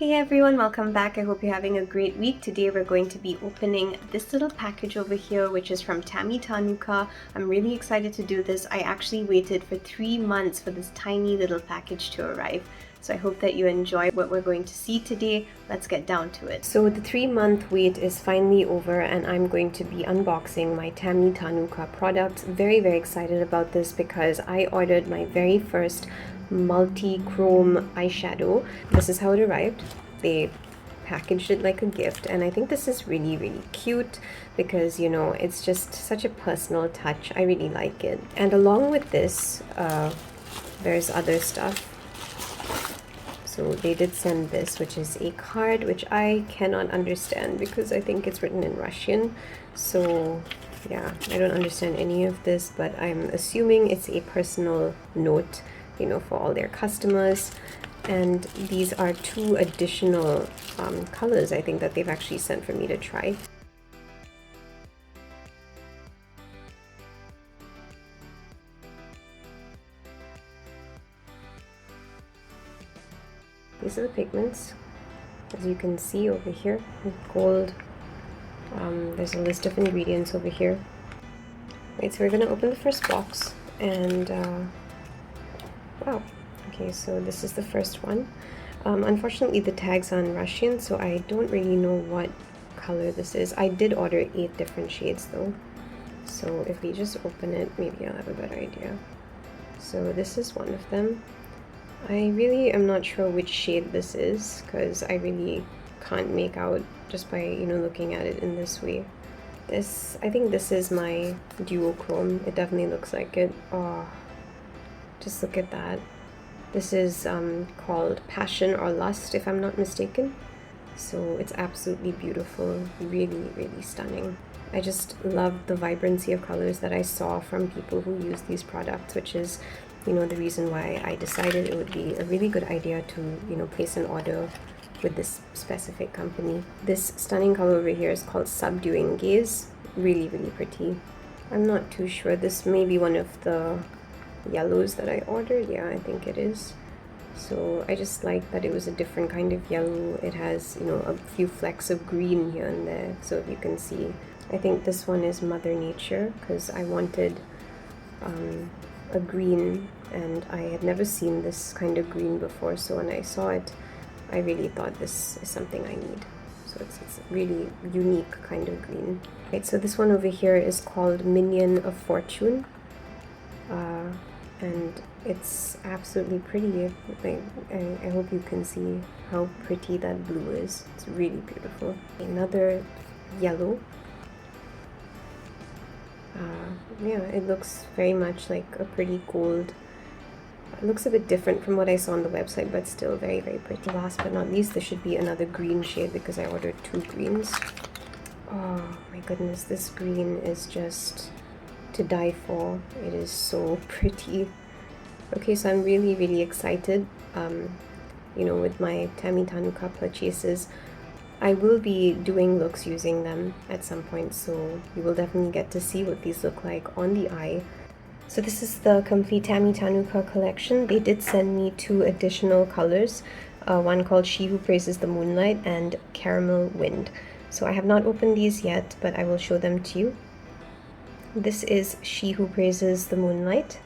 Hey everyone, welcome back. I hope you're having a great week. Today we're going to be opening this little package over here, which is from Tammy Tanuka. I'm really excited to do this. I actually waited for 3 months for this tiny little package to arrive. So I hope that you enjoy what we're going to see today. Let's get down to it. So the 3-month wait is finally over and I'm going to be unboxing my Tammy Tanuka products. Very excited about this because I ordered my very first multi-chrome eyeshadow. This is how it arrived. They packaged it like a gift and I think this is really cute because, you know, it's just such a personal touch. I really like it. And along with this, there's other stuff. So they did send this, which is a card, which I cannot understand because I think it's written in Russian. So yeah, I don't understand any of this, but I'm assuming it's a personal note, you know, for all their customers. And these are 2 additional colors, I think, that they've actually sent for me to try. These are the pigments, as you can see over here, gold. There's a list of ingredients over here. Right, so we're gonna open the first box and wow, okay, so this is the first one. Unfortunately the tags are in Russian, so I don't really know what color this is. I did order 8 different shades though, so if we just open it, maybe I'll have a better idea. So this is one of them. I really am not sure which shade this is because I really can't make out just by, you know, looking at it in this way. I think this is my duochrome. It definitely looks like it. Oh, just look at that. This is called Passion or Lust, if I'm not mistaken. So it's absolutely beautiful, really stunning. I just love the vibrancy of colors that I saw from people who use these products, which is, you know, the reason why I decided it would be a really good idea to, you know, place an order with this specific company. This stunning color over here is called Subduing Gaze. Really pretty. I'm not too sure. This may be one of the yellows that I ordered. Yeah, I think it is. So I just like that it was a different kind of yellow. It has, you know, a few flecks of green here and there, so if you can see. I think this one is Mother Nature because I wanted a green and I had never seen this kind of green before, so when I saw it I really thought this is something I need. So it's a really unique kind of green. Right, so this one over here is called Minion of Fortune. And it's absolutely pretty. Like, I hope you can see how pretty that blue is. It's really beautiful. Another yellow. Yeah, it looks very much like a pretty gold. It looks a bit different from what I saw on the website, but still very pretty. Last but not least, there should be another green shade because I ordered 2 greens. Oh my goodness, this green is just to die for. It is so pretty. Okay, so I'm really excited. You know, with my Tammy Tanuka purchases, I will be doing looks using them at some point, so you will definitely get to see what these look like on the eye. So this is the complete Tammy Tanuka collection. They did send me 2 additional colors, one called She Who Praises the Moonlight and Caramel Wind. So I have not opened these yet, but I will show them to you. This is She Who Praises the Moonlight.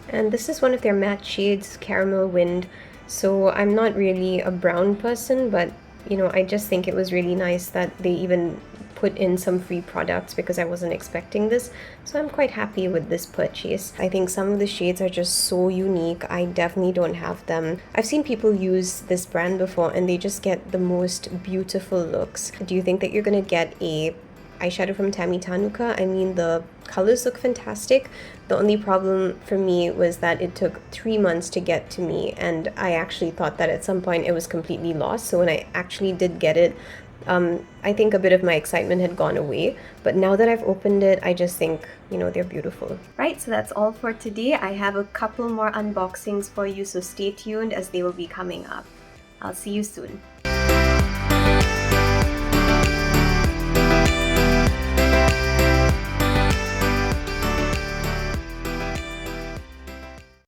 And this is one of their matte shades, Caramel Wind. So I'm not really a brown person, but, you know, I just think it was really nice that they even put in some free products because I wasn't expecting this. So I'm quite happy with this purchase. I think some of the shades are just so unique. I definitely don't have them. I've seen people use this brand before and they just get the most beautiful looks. Do you think that you're gonna get a eyeshadow from Tammy Tanuka? I mean, the colors look fantastic. The only problem for me was that it took 3 months to get to me, and I actually thought that at some point it was completely lost. So when I actually did get it, I think a bit of my excitement had gone away, but now that I've opened it, I just think, you know, they're beautiful. Right, so that's all for today. I have a couple more unboxings for you, so stay tuned as they will be coming up. I'll see you soon.